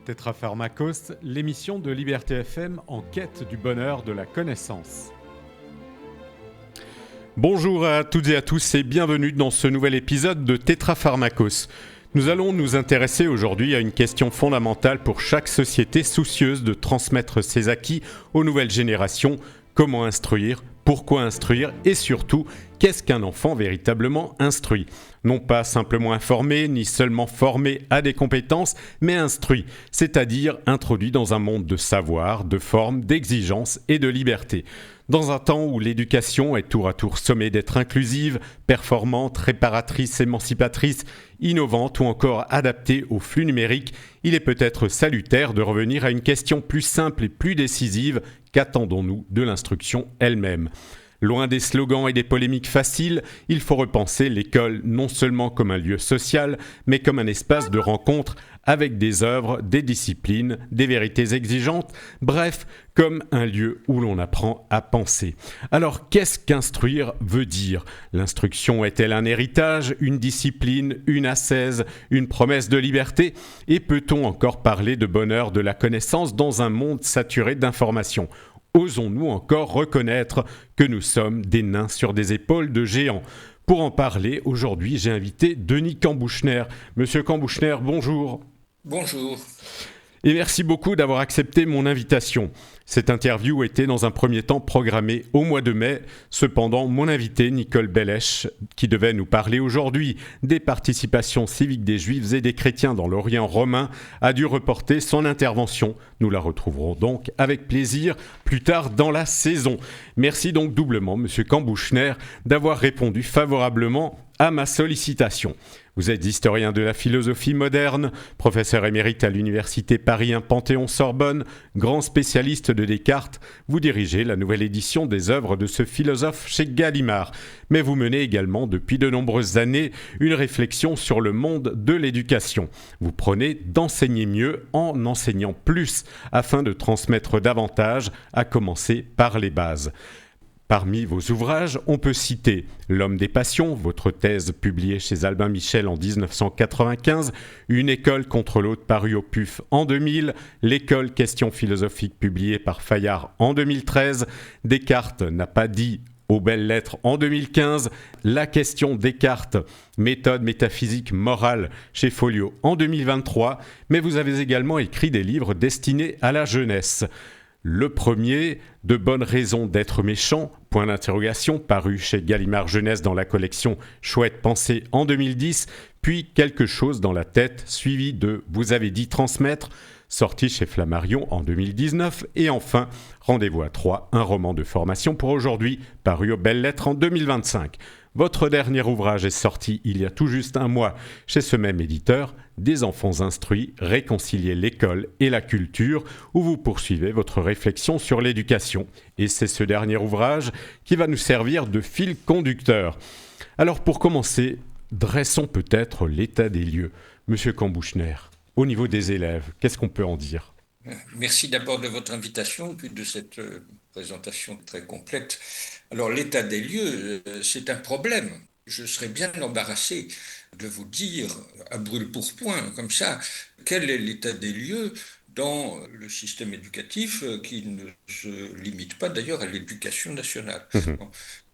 Tétrapharmakos, l'émission de Liberté FM en quête du bonheur de la connaissance. Bonjour à toutes et à tous et bienvenue dans ce nouvel épisode de Tétrapharmakos. Nous allons nous intéresser aujourd'hui à une question fondamentale pour chaque société soucieuse de transmettre ses acquis aux nouvelles générations. Comment instruire ? Pourquoi instruire ? Et surtout, qu'est-ce qu'un enfant véritablement instruit ? Non pas simplement informé, ni seulement formé à des compétences, mais instruit, c'est-à-dire introduit dans un monde de savoir, de forme, d'exigence et de liberté. Dans un temps où l'éducation est tour à tour sommée d'être inclusive, performante, réparatrice, émancipatrice, innovante ou encore adaptée aux flux numériques, il est peut-être salutaire de revenir à une question plus simple et plus décisive. Qu'attendons-nous de l'instruction elle-même ? Loin des slogans et des polémiques faciles, il faut repenser l'école non seulement comme un lieu social, mais comme un espace de rencontre avec des œuvres, des disciplines, des vérités exigeantes, bref, comme un lieu où l'on apprend à penser. Alors, qu'est-ce qu'instruire veut dire ? L'instruction est-elle un héritage, une discipline, une ascèse, une promesse de liberté ? Et peut-on encore parler de bonheur de la connaissance dans un monde saturé d'informations ? Osons-nous encore reconnaître que nous sommes des nains sur des épaules de géants ? Pour en parler, aujourd'hui, j'ai invité Denis Cambouchner. Monsieur Cambouchner, bonjour. Bonjour. Et merci beaucoup d'avoir accepté mon invitation. Cette interview était dans un premier temps programmée au mois de mai. Cependant, mon invité, Nicole Bellèche, qui devait nous parler aujourd'hui des participations civiques des Juifs et des chrétiens dans l'Orient romain, a dû reporter son intervention. Nous la retrouverons donc avec plaisir plus tard dans la saison. Merci donc doublement, Monsieur Cambouchner, d'avoir répondu favorablement à ma sollicitation. Vous êtes historien de la philosophie moderne, professeur émérite à l'université Paris 1 Panthéon-Sorbonne, grand spécialiste de Descartes. Vous dirigez la nouvelle édition des œuvres de ce philosophe chez Gallimard. Mais vous menez également depuis de nombreuses années une réflexion sur le monde de l'éducation. Vous prenez d'enseigner mieux en enseignant plus afin de transmettre davantage, à commencer par les bases. Parmi vos ouvrages, on peut citer L'homme des passions, votre thèse publiée chez Albin Michel en 1995, Une école contre l'autre paru au PUF en 2000, L'école questions philosophiques publiée par Fayard en 2013, Descartes n'a pas dit aux belles lettres en 2015, La question Descartes, méthode métaphysique morale chez Folio en 2023, mais vous avez également écrit des livres destinés à la jeunesse. Le premier, De bonnes raisons d'être méchant, point d'interrogation, paru chez Gallimard Jeunesse dans la collection Chouette pensée en 2010, puis Quelque chose dans la tête, suivi de Vous avez dit transmettre, sorti chez Flammarion en 2019, et enfin Rendez-vous à 3, un roman de formation pour aujourd'hui, paru aux belles lettres en 2025. Votre dernier ouvrage est sorti il y a tout juste un mois chez ce même éditeur, Des enfants instruits, réconcilier l'école et la culture, où vous poursuivez votre réflexion sur l'éducation. Et c'est ce dernier ouvrage qui va nous servir de fil conducteur. Alors pour commencer, dressons peut-être l'état des lieux. Monsieur Cambouchner, au niveau des élèves, qu'est-ce qu'on peut en dire ? Merci d'abord de votre invitation, puis de cette présentation très complète. Alors, l'état des lieux, c'est un problème. Je serais bien embarrassé de vous dire, à brûle-pourpoint, comme ça, quel est l'état des lieux dans le système éducatif qui ne se limite pas d'ailleurs à l'éducation nationale. Bon,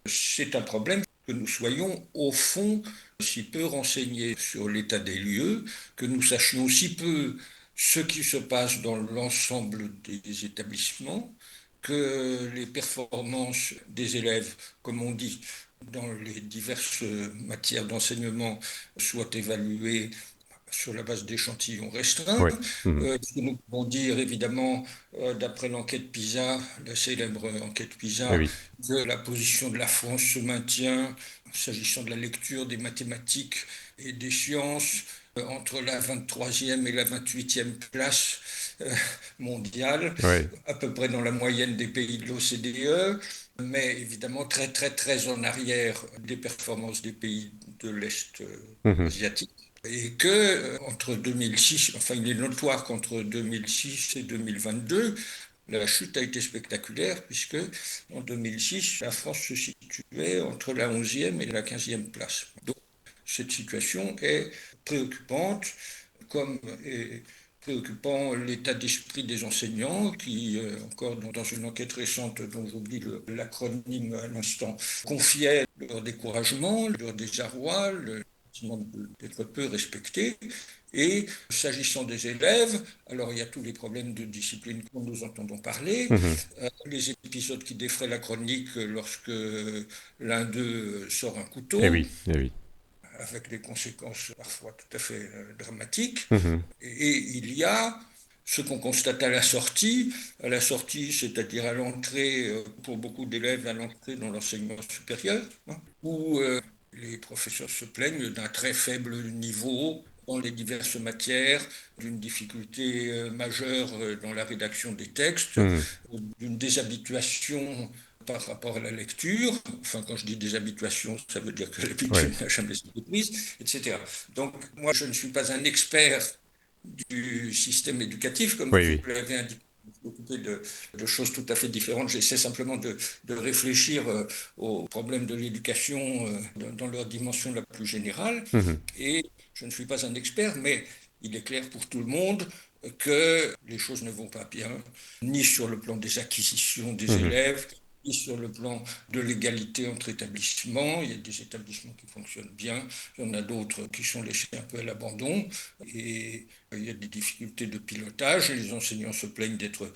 c'est un problème que nous soyons, au fond, si peu renseignés sur l'état des lieux, que nous sachions si peu ce qui se passe dans l'ensemble des établissements, que les performances des élèves, comme on dit, dans les diverses matières d'enseignement soient évaluées sur la base d'échantillons restreints. Oui. Ce que nous pouvons dire, évidemment, d'après l'enquête PISA, la célèbre enquête PISA, Oui. que la position de la France se maintient, s'agissant de la lecture, des mathématiques et des sciences, entre la 23e et la 28e place mondiale, Oui. à peu près dans la moyenne des pays de l'OCDE, mais évidemment très très très en arrière des performances des pays de l'Est asiatique. Et que entre 2006, enfin il est notoire qu'entre 2006 et 2022, la chute a été spectaculaire puisque en 2006, la France se situait entre la 11e et la 15e place. Donc, cette situation est préoccupante, comme est préoccupant l'état d'esprit des enseignants qui, encore dans une enquête récente dont j'oublie l'acronyme à l'instant, confiaient leur découragement, leur désarroi, le sentiment d'être peu respectés. Et s'agissant des élèves, alors il y a tous les problèmes de discipline dont nous entendons parler, Mhm. les épisodes qui défraient la chronique lorsque l'un d'eux sort un Eh couteau, oui, eh oui. avec des conséquences parfois tout à fait dramatiques. Mhm. Et il y a ce qu'on constate à la sortie, c'est-à-dire à l'entrée, pour beaucoup d'élèves, à l'entrée dans l'enseignement supérieur, hein, où les professeurs se plaignent d'un très faible niveau dans les diverses matières, d'une difficulté majeure dans la rédaction des textes, Mhm. d'une déshabituation par rapport à la lecture. Enfin, quand je dis déshabituation, ça veut dire que l'habitude Ouais. n'a jamais été prise, etc. Donc, moi, je ne suis pas un expert du système éducatif, comme Oui, vous oui. l'avez indiqué, occupé de choses tout à fait différentes. J'essaie simplement de réfléchir aux problèmes de l'éducation dans leur dimension la plus générale. Mhm. Et je ne suis pas un expert, mais il est clair pour tout le monde que les choses ne vont pas bien, ni sur le plan des acquisitions des Mhm. élèves, ni sur le plan de l'égalité entre établissements. Il y a des établissements qui fonctionnent bien, il y en a d'autres qui sont laissés un peu à l'abandon, et il y a des difficultés de pilotage. Les enseignants se plaignent d'être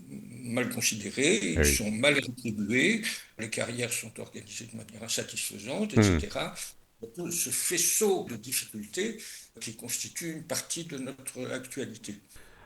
mal considérés, Eh ils oui. sont mal rétribués, les carrières sont organisées de manière insatisfaisante, Mhm. etc. Tout ce faisceau de difficultés qui constitue une partie de notre actualité.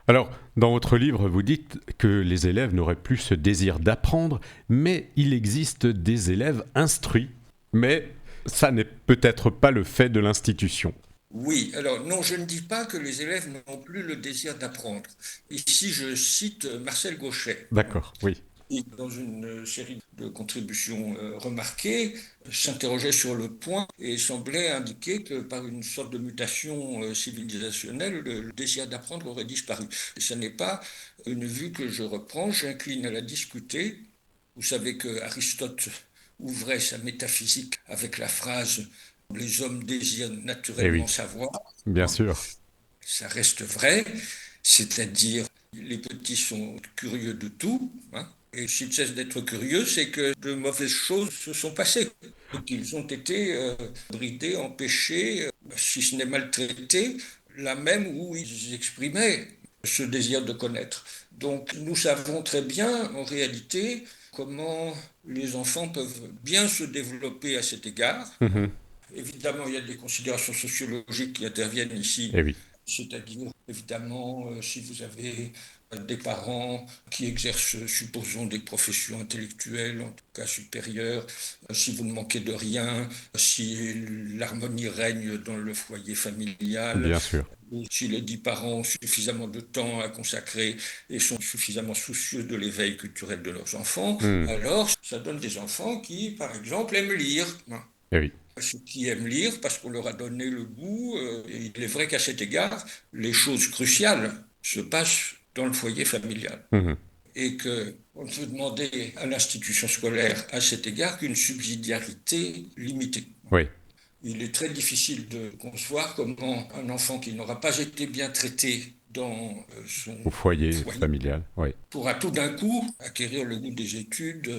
Alors, dans votre livre, vous dites que les élèves n'auraient plus ce désir d'apprendre, mais il existe des élèves instruits. Mais ça n'est peut-être pas le fait de l'institution. Oui, alors non, je ne dis pas que les élèves n'ont plus le désir d'apprendre. Ici, je cite Marcel Gauchet, hein, D'accord, oui. qui, dans une série de contributions remarquées, s'interrogeait sur le point et semblait indiquer que par une sorte de mutation civilisationnelle, le désir d'apprendre aurait disparu. Et ce n'est pas une vue que je reprends, j'incline à la discuter. Vous savez que Aristote ouvrait sa métaphysique avec la phrase les hommes désirent Eh naturellement oui, savoir, bien hein. sûr. Ça reste vrai, c'est-à-dire les petits sont curieux de tout, hein. Et s'ils cessent d'être curieux, c'est que de mauvaises choses se sont passées et qu'ils ont été bridés, empêchés, si ce n'est maltraités, là même où ils exprimaient ce désir de connaître. Donc nous savons très bien, en réalité, comment les enfants peuvent bien se développer à cet égard. Mhm. Évidemment, il y a des considérations sociologiques qui interviennent ici, Eh oui, c'est-à-dire, évidemment, si vous avez des parents qui exercent, supposons, des professions intellectuelles, en tout cas supérieures, si vous ne manquez de rien, si l'harmonie règne dans le foyer familial, bien sûr. si les 10 parents ont suffisamment de temps à consacrer et sont suffisamment soucieux de l'éveil culturel de leurs enfants, Mhm. alors ça donne des enfants qui, par exemple, aiment lire, hein. Eh oui. Ceux qui aiment lire parce qu'on leur a donné le goût. Et il est vrai qu'à cet égard, les choses cruciales se passent dans le foyer familial. Mhm. Et qu'on ne peut demander à l'institution scolaire à cet égard qu'une subsidiarité limitée. Oui, Il est très difficile de concevoir comment un enfant qui n'aura pas été bien traité dans son au foyer foyer familial. Oui, pourra tout d'un coup acquérir le goût des études.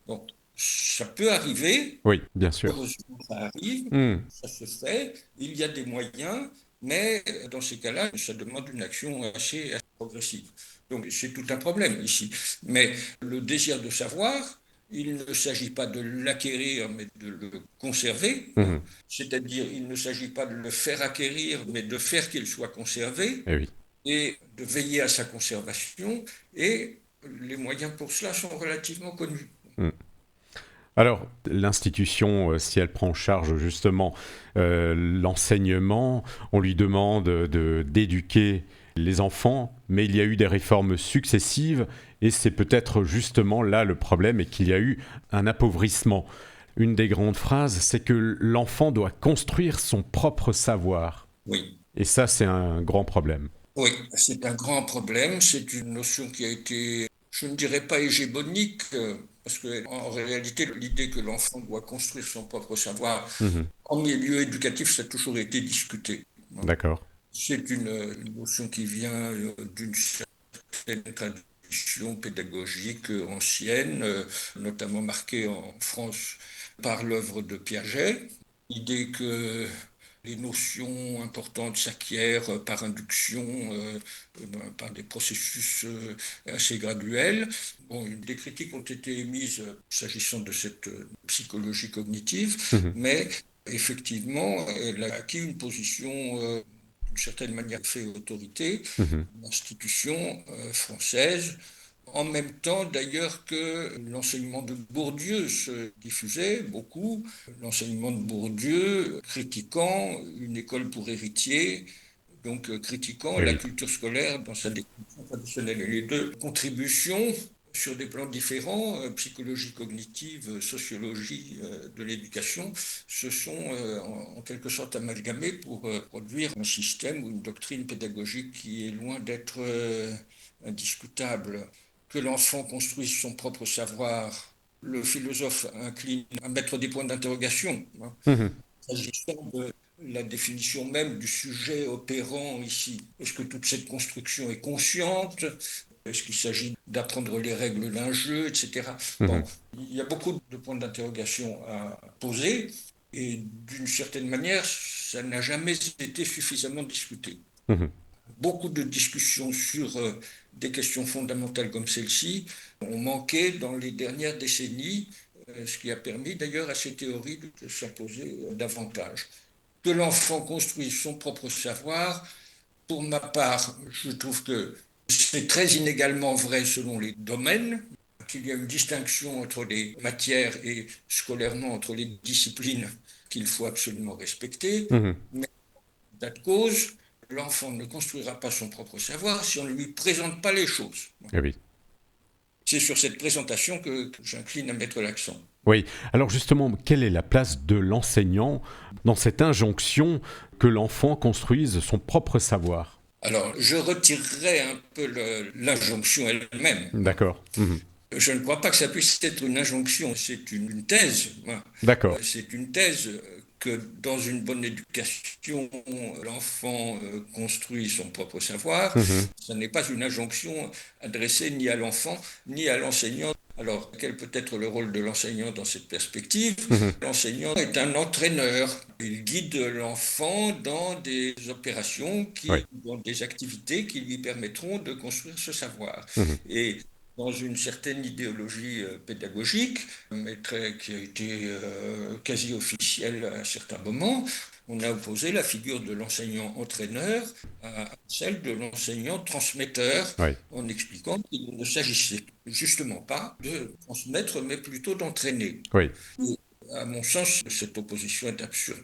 Bon, ça peut arriver. oui, bien sûr. Heureusement, ça arrive, Mhm. ça se fait, il y a des moyens, mais dans ces cas-là, ça demande une action assez progressive. Donc c'est tout un problème ici. Mais le désir de savoir, il ne s'agit pas de l'acquérir, mais de le conserver, hein. Mhm. C'est-à-dire, il ne s'agit pas de le faire acquérir, mais de faire qu'il soit conservé Eh oui. et de veiller à sa conservation. Et les moyens pour cela sont relativement connus. Mhm. Alors, l'institution, si elle prend en charge justement l'enseignement, on lui demande d'éduquer les enfants, mais il y a eu des réformes successives et c'est peut-être justement là le problème et qu'il y a eu un appauvrissement. Une des grandes phrases, c'est que l'enfant doit construire son propre savoir. Oui. Et ça, c'est un grand problème. Oui, c'est un grand problème. C'est une notion qui a été, je ne dirais pas hégémonique, Parce qu'en réalité, l'idée que l'enfant doit construire son propre savoir Mhm. en milieu éducatif, ça a toujours été discuté. D'accord. C'est une notion qui vient d'une certaine tradition pédagogique ancienne, notamment marquée en France par l'œuvre de Piaget. L'idée que les notions importantes s'acquièrent par induction, par des processus assez graduels. Bon, des critiques ont été émises s'agissant de cette psychologie cognitive, Mhm. mais effectivement, elle a acquis une position d'une certaine manière fait autorité, Mhm. l'institution française, en même temps d'ailleurs que l'enseignement de Bourdieu se diffusait beaucoup, l'enseignement de Bourdieu critiquant une école pour héritiers, donc critiquant Eh la oui. culture scolaire dans sa définition traditionnelle. Et les deux contributions sur des plans différents, psychologie cognitive, sociologie de l'éducation, se sont en quelque sorte amalgamés pour produire un système ou une doctrine pédagogique qui est loin d'être indiscutable. Que l'enfant construise son propre savoir, le philosophe incline à mettre des points d'interrogation, hein, Mhm. s'agissant de la définition même du sujet opérant ici. Est-ce que toute cette construction est consciente? Est-ce qu'il s'agit d'apprendre les règles d'un jeu, etc. Bon, Mhm. il y a beaucoup de points d'interrogation à poser et d'une certaine manière, ça n'a jamais été suffisamment discuté. Mhm. Beaucoup de discussions sur des questions fondamentales comme celle-ci ont manqué dans les dernières décennies, ce qui a permis d'ailleurs à ces théories de s'imposer davantage. Que l'enfant construise son propre savoir, pour ma part, je trouve que c'est très inégalement vrai selon les domaines, qu'il y a une distinction entre les matières et scolairement entre les disciplines qu'il faut absolument respecter. Mhm. Mais de cause, l'enfant ne construira pas son propre savoir si on ne lui présente pas les choses. Eh oui. C'est sur cette présentation que j'incline à mettre l'accent. Oui. Alors justement, quelle est la place de l'enseignant dans cette injonction que l'enfant construise son propre savoir? Alors, je retirerai un peu l'injonction elle-même. D'accord. Mhm. Je ne crois pas que ça puisse être une injonction, c'est une thèse. D'accord. C'est une thèse que dans une bonne éducation, l'enfant construit son propre savoir. Mhm. Ce n'est pas une injonction adressée ni à l'enfant ni à l'enseignant. Alors, quel peut être le rôle de l'enseignant dans cette perspective? Mhm. L'enseignant est un entraîneur. Il guide l'enfant dans des opérations, Oui. dans des activités qui lui permettront de construire ce savoir. Mhm. Et dans une certaine idéologie pédagogique, mais qui a été quasi officielle à un certain moment, on a opposé la figure de l'enseignant-entraîneur à celle de l'enseignant-transmetteur, Oui. en expliquant qu'il ne s'agissait justement pas de transmettre, mais plutôt d'entraîner. Oui. Et à mon sens, cette opposition est absurde.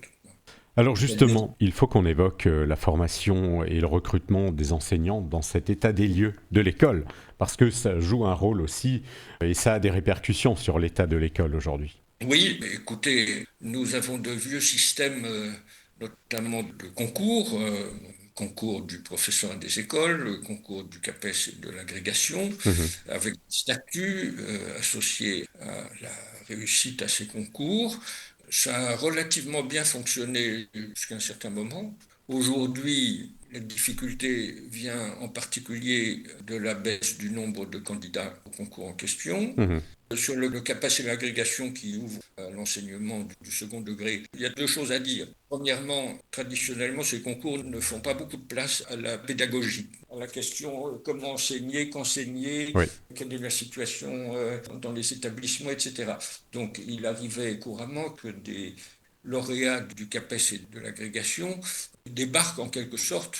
Alors Elle mérite. justement, il faut qu'on évoque la formation et le recrutement des enseignants dans cet état des lieux de l'école, parce que ça joue un rôle aussi, et ça a des répercussions sur l'état de l'école aujourd'hui. Oui, mais écoutez, nous avons de vieux systèmes, notamment de concours, concours du professeur et des écoles, le concours du CAPES et de l'agrégation, Mhm. avec des statuts associés à la réussite à ces concours. Ça a relativement bien fonctionné jusqu'à un certain moment. Aujourd'hui, la difficulté vient en particulier de la baisse du nombre de candidats au concours en question. Mhm. Sur le CAPES et l'agrégation qui ouvre à l'enseignement du second degré, il y a deux choses à dire. Premièrement, traditionnellement, ces concours ne font pas beaucoup de place à la pédagogie, à la question comment enseigner, qu'enseigner, Oui. quelle est la situation dans les établissements, etc. Donc, il arrivait couramment que des lauréats du CAPES et de l'agrégation débarquent en quelque sorte.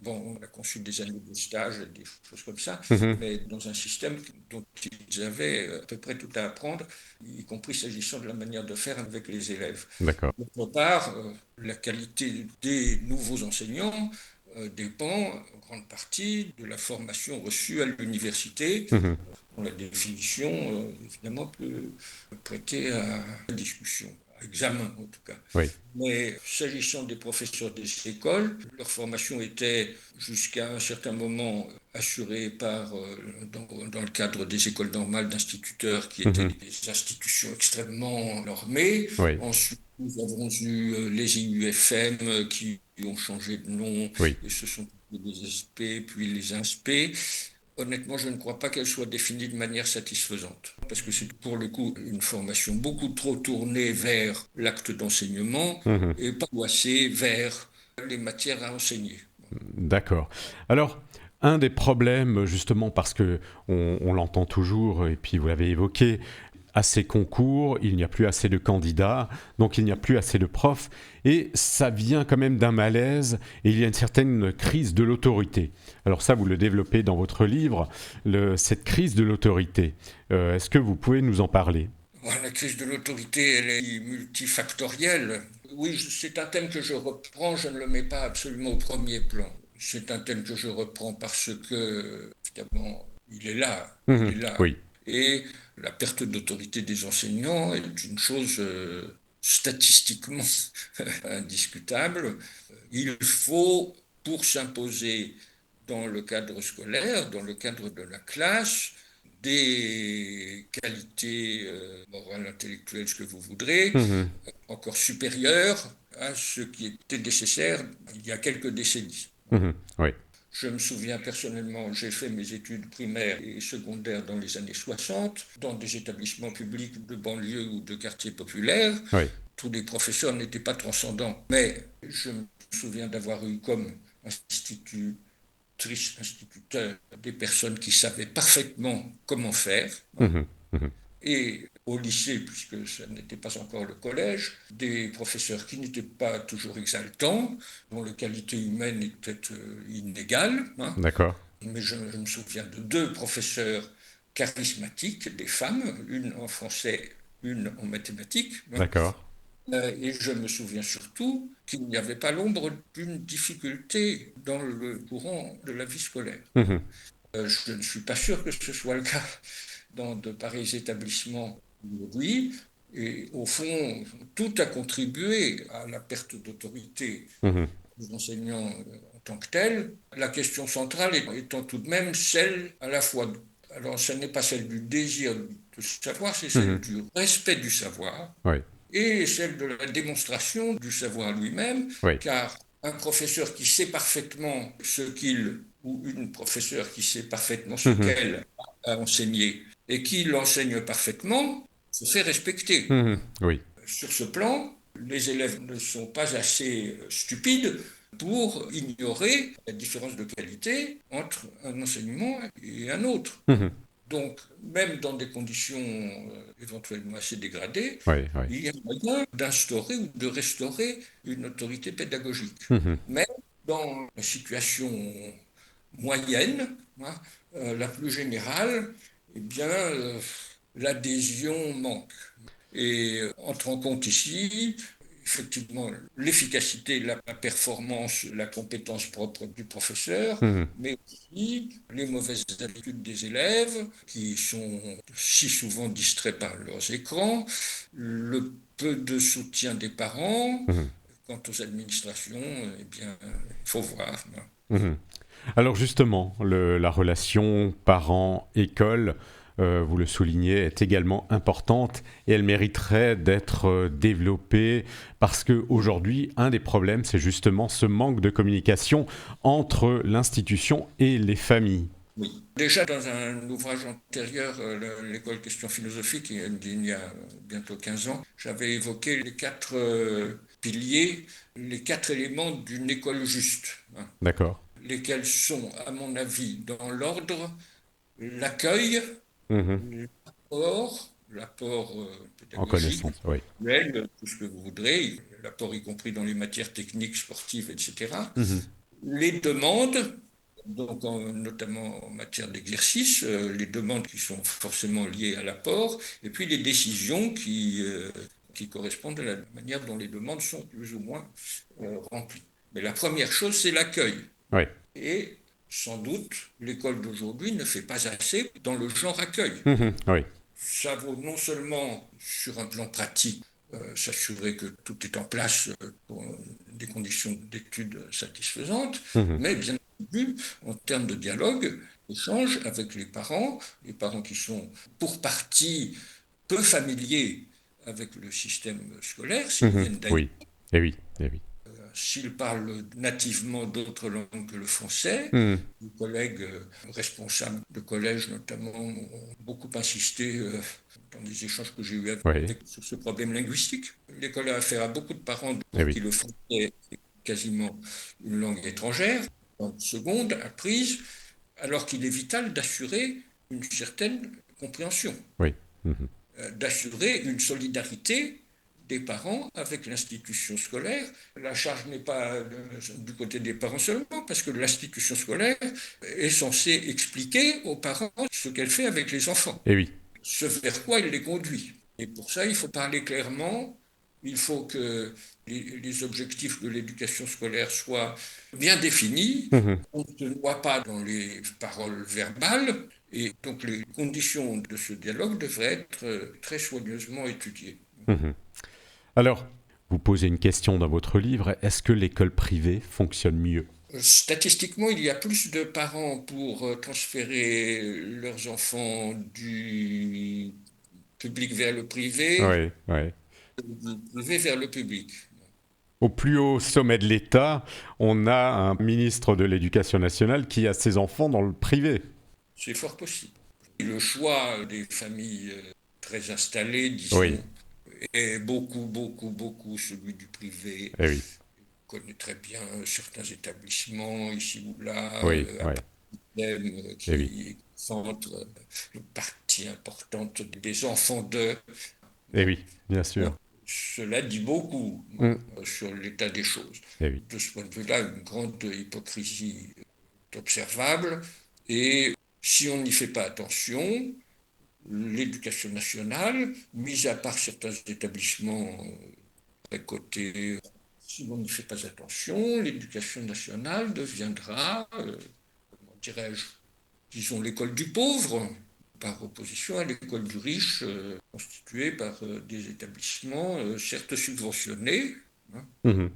Bon, on a conçu des années de stage, des choses comme ça, Mhm. mais dans un système dont ils avaient à peu près tout à apprendre, y compris s'agissant de la manière de faire avec les élèves. D'accord. D'autre part, la qualité des nouveaux enseignants dépend en grande partie de la formation reçue à l'université, Mhm. dont la définition, évidemment, peut prêter à discussion. examen en tout cas. Oui. Mais s'agissant des professeurs des écoles, leur formation était jusqu'à un certain moment assurée dans le cadre des écoles normales d'instituteurs qui étaient Mhm. des institutions extrêmement normées. Oui. Ensuite, nous avons eu les IUFM qui ont changé de nom Oui. et ce sont les SP, puis les INSP. Honnêtement, je ne crois pas qu'elle soit définie de manière satisfaisante, parce que c'est pour le coup une formation beaucoup trop tournée vers l'acte d'enseignement Mhm. et pas assez vers les matières à enseigner. D'accord. Alors, un des problèmes, justement, parce que on l'entend toujours, et puis vous l'avez évoqué, à ces concours, il n'y a plus assez de candidats, donc il n'y a plus assez de profs, et ça vient quand même d'un malaise, et il y a une certaine crise de l'autorité. Alors ça, vous le développez dans votre livre, cette crise de l'autorité. Est-ce que vous pouvez nous en parler? La crise de l'autorité, elle est multifactorielle. Oui, c'est un thème que je reprends, je ne le mets pas absolument au premier plan. C'est un thème que je reprends parce que, évidemment, il est là, il Mhm. est là. Oui. Et la perte d'autorité des enseignants est une chose statistiquement indiscutable. Il faut, pour s'imposer dans le cadre scolaire, dans le cadre de la classe, des qualités morales, intellectuelles, ce que vous voudrez, Mhm. encore supérieures à ce qui était nécessaire il y a quelques décennies. Mhm. Oui. Je me souviens personnellement, j'ai fait mes études primaires et secondaires dans les années 60, dans des établissements publics de banlieue ou de quartiers populaires. Oui. Tous les professeurs n'étaient pas transcendants, mais je me souviens d'avoir eu comme institutrice, instituteur, des personnes qui savaient parfaitement comment faire, hein. Mhm. Mhm. Et au lycée, puisque ça n'était pas encore le collège, des professeurs qui n'étaient pas toujours exaltants, dont la qualité humaine était inégale, hein. D'accord. Mais je me souviens de deux professeurs charismatiques, des femmes, une en français, une en mathématiques, hein. D'accord. Et je me souviens surtout qu'il n'y avait pas l'ombre d'une difficulté dans le courant de la vie scolaire. Mhm. Je ne suis pas sûr que ce soit le cas dans de pareils établissements aujourd'hui. Et au fond, tout a contribué à la perte d'autorité Mhm. des enseignants en tant que tels. La question centrale étant tout de même celle à la fois, alors ce n'est pas celle du désir de savoir, c'est celle Mhm. du respect du savoir Oui. et celle de la démonstration du savoir lui-même, Oui. car un professeur qui sait parfaitement ce qu'il, ou une professeure qui sait parfaitement ce Mhm. qu'elle a enseigné et qui l'enseigne parfaitement, se fait respecter. Mhm. Oui. Sur ce plan, les élèves ne sont pas assez stupides pour ignorer la différence de qualité entre un enseignement et un autre. Mhm. Donc, même dans des conditions éventuellement assez dégradées, Oui. Oui. il y a moyen d'instaurer ou de restaurer une autorité pédagogique. Mhm. Mais dans la situation moyenne, hein, la plus générale, eh bien, l'adhésion manque. Et entre en compte ici, effectivement, l'efficacité, la performance, la compétence propre du professeur, Mhm. mais aussi les mauvaises habitudes des élèves qui sont si souvent distraits par leurs écrans, le peu de soutien des parents. Mhm. Quant aux administrations, eh bien, il faut voir. Mhm. Alors justement, la relation parent-école, vous le soulignez, est également importante et elle mériterait d'être développée parce qu'aujourd'hui, un des problèmes, c'est justement ce manque de communication entre l'institution et les familles. Oui. Déjà, dans un ouvrage antérieur, l'école Questions philosophiques, il y a bientôt 15 ans, j'avais évoqué les quatre piliers, les quatre éléments d'une école juste, hein, D'accord. lesquels sont, à mon avis, dans l'ordre, l'accueil, Mhm. l'apport En pédagogique, connaissance, oui. tout ce que vous voudrez, l'apport y compris dans les matières techniques, sportives, etc. Mhm. Les demandes, donc notamment en matière d'exercice, les demandes qui sont forcément liées à l'apport, et puis les décisions qui correspondent à la manière dont les demandes sont plus ou moins remplies. Mais la première chose, c'est l'accueil. Oui. Et sans doute, l'école d'aujourd'hui ne fait pas assez dans le genre accueil. Mhm. Oui. Ça vaut non seulement sur un plan pratique, s'assurer que tout est en place pour des conditions d'études satisfaisantes, Mhm. mais bien entendu, en termes de dialogue, échange avec les parents qui sont pour partie peu familiers avec le système scolaire, s'ils Mhm. viennent d'ailleurs. Oui. Eh oui. Eh oui. S'ils parlent nativement d'autres langues que le français, Mhm. les collègues responsables de collège notamment ont beaucoup insisté dans les échanges que j'ai eus Oui. avec sur ce problème linguistique. L'école a affaire à beaucoup de parents Eh pour oui. qui le français est quasiment une langue étrangère, en seconde apprise, alors qu'il est vital d'assurer une certaine compréhension, Oui. Mhm. d'assurer une solidarité des parents avec l'institution scolaire. La charge n'est pas du côté des parents seulement, parce que l'institution scolaire est censée expliquer aux parents ce qu'elle fait avec les enfants, Eh oui. ce vers quoi elle les conduit. Et pour ça, il faut parler clairement, il faut que les objectifs de l'éducation scolaire soient bien définis, Mhm. on ne se noie pas dans les paroles verbales, et donc les conditions de ce dialogue devraient être très soigneusement étudiées. Mhm. Alors, vous posez une question dans votre livre. Est-ce que l'école privée fonctionne mieux? Statistiquement, il y a plus de parents pour transférer leurs enfants du public vers le privé, Oui. Oui. du privé vers le public. Au plus haut sommet de l'État, on a un ministre de l'Éducation nationale qui a ses enfants dans le privé. C'est fort possible. Et le choix des familles très installées, Oui. disons, est beaucoup celui du privé. Eh oui. On connaît très bien certains établissements ici ou là, Oui. à Oui. Eh oui. qui centrent une partie importante des enfants de. Eh Bon, oui. Bien sûr. cela dit beaucoup Mm. sur l'état des choses. Eh oui. De ce point de vue-là, une grande hypocrisie est observable. Et si on n'y fait pas attention, l'éducation nationale, mis à part certains établissements très cotés, si on n'y fait pas attention, l'éducation nationale deviendra, comment dirais-je, disons l'école du pauvre, par opposition à l'école du riche, constituée par des établissements certes subventionnés, hein, Mhm.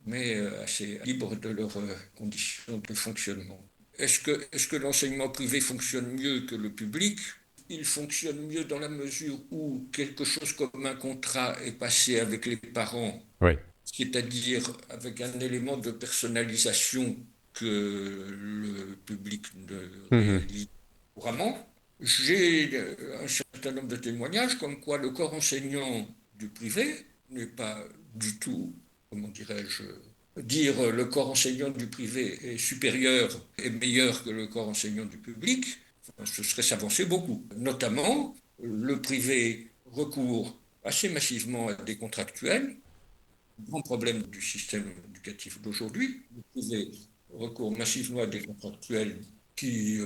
mais assez libres de leurs conditions de fonctionnement. Est-ce que l'enseignement privé fonctionne mieux que le public? Il fonctionne mieux dans la mesure où quelque chose comme un contrat est passé avec les parents, Oui. c'est-à-dire avec un élément de personnalisation que le public ne Mhm. réalise couramment. J'ai un certain nombre de témoignages comme quoi le corps enseignant du privé n'est pas du tout, comment dirais-je, dire le corps enseignant du privé est supérieur et meilleur que le corps enseignant du public, ce serait s'avancer beaucoup. Notamment, le privé recourt assez massivement à des contractuels, grand problème du système éducatif d'aujourd'hui. Le privé recourt massivement à des contractuels qui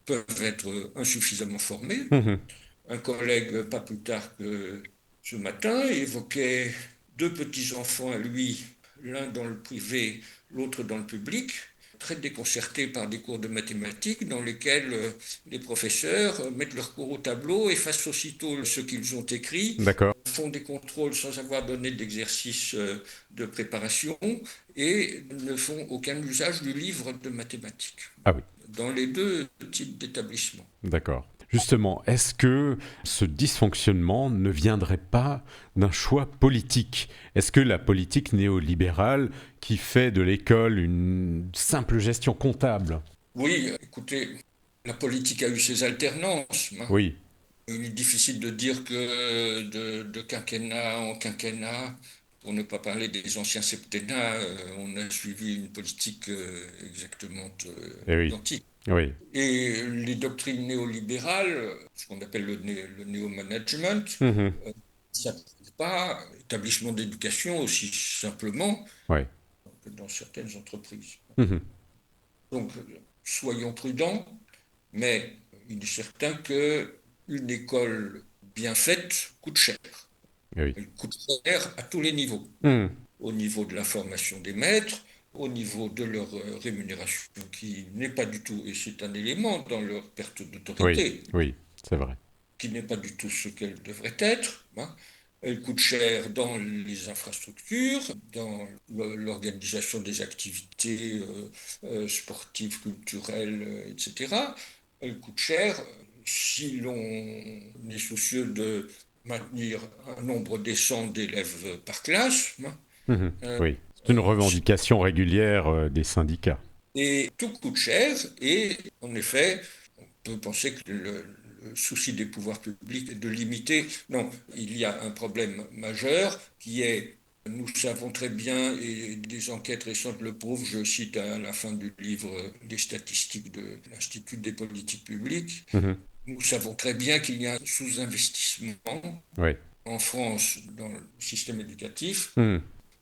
peuvent être insuffisamment formés. Mhm. Un collègue, pas plus tard que ce matin, évoquait deux petits-enfants à lui, l'un dans le privé, l'autre dans le public, très déconcertés par des cours de mathématiques dans lesquels les professeurs mettent leur cours au tableau, effacent aussitôt ce qu'ils ont écrit, D'accord. font des contrôles sans avoir donné d'exercice de préparation et ne font aucun usage du livre de mathématiques Ah oui. dans les deux types d'établissements. D'accord. Justement, est-ce que ce dysfonctionnement ne viendrait pas d'un choix politique? Est-ce que la politique néolibérale qui fait de l'école une simple gestion comptable? Oui, écoutez, la politique a eu ses alternances, hein. Oui. Il est difficile de dire que de quinquennat en quinquennat, pour ne pas parler des anciens septennats, on a suivi une politique exactement Eh oui. identique. Oui. Et les doctrines néolibérales, ce qu'on appelle le néo-management, Mhm. ne s'appliquent pas à l'établissement d'éducation aussi simplement Ouais. que dans certaines entreprises. Mhm. Donc, soyons prudents, mais il est certain qu'une école bien faite coûte cher. Eh oui. Elle coûte cher à tous les niveaux. Mhm. Au niveau de la formation des maîtres, au niveau de leur rémunération, qui n'est pas du tout, et c'est un élément dans leur perte Oui. d'autorité, Oui. C'est vrai. qui n'est pas du tout ce qu'elle devrait être, hein. Elle coûte cher dans les infrastructures, dans l'organisation des activités sportives, culturelles, etc. Elle coûte cher si l'on est soucieux de maintenir un nombre décent d'élèves par classe. Mhm. Euh, Oui, c'est une revendication régulière des syndicats. et tout coûte cher et en effet, on peut penser que le souci des pouvoirs publics est de limiter. Non, il y a un problème majeur qui est, nous savons très bien, et des enquêtes récentes le prouvent, je cite à la fin du livre des statistiques de l'Institut des politiques publiques, Mhm. nous savons très bien qu'il y a un sous-investissement Oui. en France dans le système éducatif, Mhm.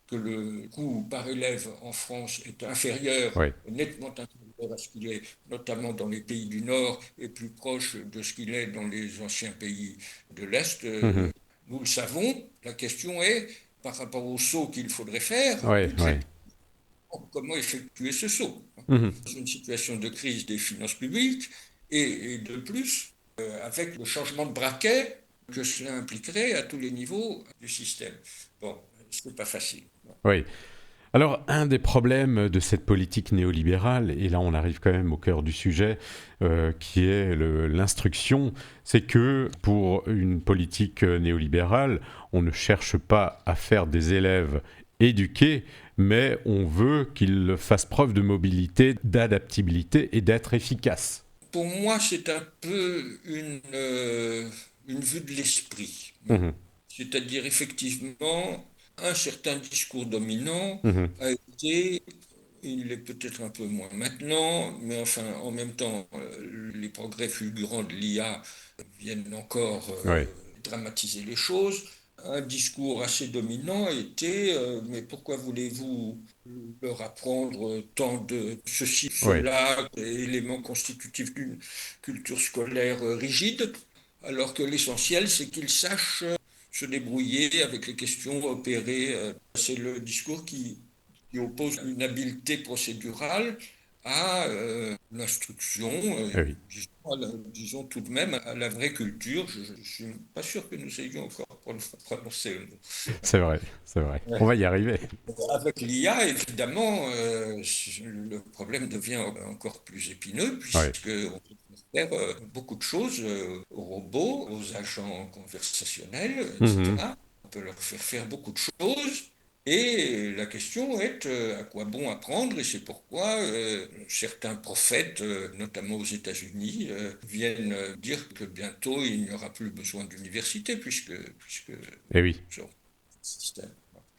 que le coût par élève en France est inférieur, Oui. nettement inférieur à ce qu'il est, notamment dans les pays du Nord, et plus proche de ce qu'il est dans les anciens pays de l'Est. Mhm. Nous le savons. La question est, par rapport au saut qu'il faudrait faire, Oui, oui. budgétairement, comment effectuer ce saut? Mhm. Dans une situation de crise des finances publiques, et de plus, avec le changement de braquet que cela impliquerait à tous les niveaux du système. Bon, c'est pas facile. Oui. Alors, un des problèmes de cette politique néolibérale, et là on arrive quand même au cœur du sujet, qui est l'instruction, c'est que pour une politique néolibérale, on ne cherche pas à faire des élèves éduqués, mais on veut qu'ils fassent preuve de mobilité, d'adaptabilité et d'être efficaces. Pour moi, c'est un peu une vue de l'esprit. Mhm. C'est-à-dire, effectivement, un certain discours dominant Mhm. a été, il est peut-être un peu moins maintenant, mais enfin, en même temps, les progrès fulgurants de l'IA viennent encore Ouais. dramatiser les choses. Un discours assez dominant était mais pourquoi voulez-vous leur apprendre tant de ceci, Ouais. cela, éléments constitutifs d'une culture scolaire rigide, alors que l'essentiel, c'est qu'ils sachent se débrouiller avec les questions opérées. C'est le discours qui oppose une habileté procédurale à l'instruction, Eh oui. disons tout de même à la vraie culture. Je ne suis pas sûr que nous ayons encore prononcé le mot. C'est vrai, c'est vrai. On Ouais. va y arriver. Avec l'IA, évidemment, le problème devient encore plus épineux Ouais. puisqu'on peut faire beaucoup de choses aux robots, aux agents conversationnels, Mhm. etc. On peut leur faire faire beaucoup de choses. Et la question est à quoi bon apprendre, et c'est pourquoi certains prophètes, notamment aux États-Unis, viennent dire que bientôt il n'y aura plus besoin d'université puisque Eh oui, ce système.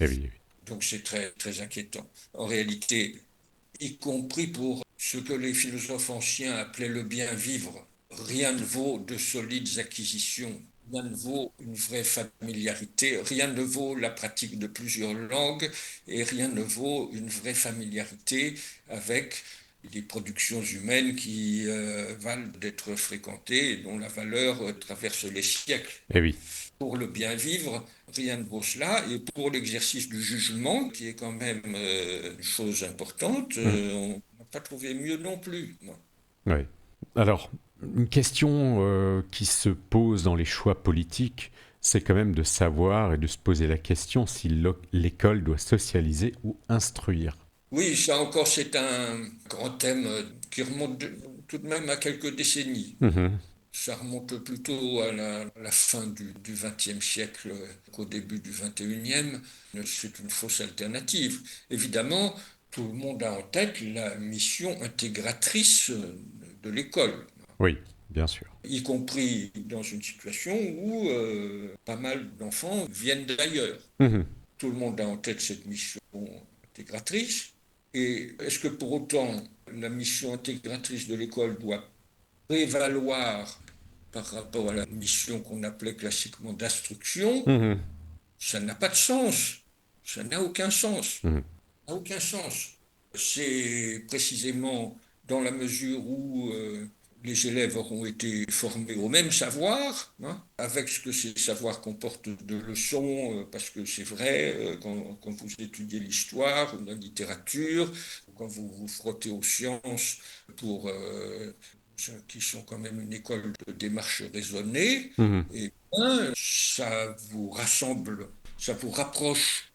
eh oui, eh oui. Donc c'est très, très inquiétant. En réalité, y compris pour ce que les philosophes anciens appelaient le bien vivre, rien ne vaut de solides acquisitions, rien ne vaut une vraie familiarité, rien ne vaut la pratique de plusieurs langues et rien ne vaut une vraie familiarité avec des productions humaines qui valent d'être fréquentées et dont la valeur traverse les siècles. Eh oui. Pour le bien vivre, rien ne vaut cela. Et pour l'exercice du jugement, qui est quand même une chose importante, Mhm. on n'a pas trouvé mieux non plus. Non. Ouais. Alors, une question qui se pose dans les choix politiques, c'est quand même de savoir et de se poser la question si l'école doit socialiser ou instruire. Oui, ça encore, c'est un grand thème qui remonte tout de même à quelques décennies. Mhm. Ça remonte plutôt à la fin du XXe siècle qu'au début du XXIe. C'est une fausse alternative. Évidemment, tout le monde a en tête la mission intégratrice de l'école, Oui, bien sûr. y compris dans une situation où pas mal d'enfants viennent d'ailleurs. Mhm. Tout le monde a en tête cette mission intégratrice. Et est-ce que pour autant la mission intégratrice de l'école doit prévaloir par rapport à la mission qu'on appelait classiquement d'instruction? Mhm. Ça n'a pas de sens. Ça n'a aucun sens. Mhm. Ça n'a aucun sens. C'est précisément dans la mesure où les élèves auront été formés au même savoir, hein, avec ce que ces savoirs comportent de leçons, parce que c'est vrai, quand vous étudiez l'histoire ou la littérature, quand vous vous frottez aux sciences pour qui sont quand même une école de démarche raisonnée, Mhm, et bien, ça vous rassemble, ça vous rapproche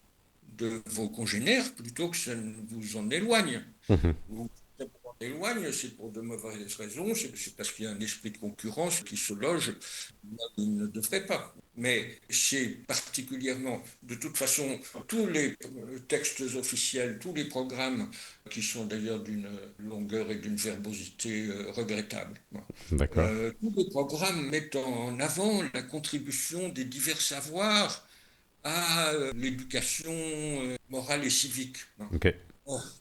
de vos congénères plutôt que ça ne vous en éloigne. mhm. Ou ça vous en éloigne, c'est pour de mauvaises raisons, c'est parce qu'il y a un esprit de concurrence qui se loge là où il ne devrait pas. Mais c'est particulièrement, de toute façon, tous les textes officiels, tous les programmes qui sont d'ailleurs d'une longueur et d'une verbosité regrettables. D'accord. Tous les programmes mettent en avant la contribution des divers savoirs à l'éducation morale et civique. Ok.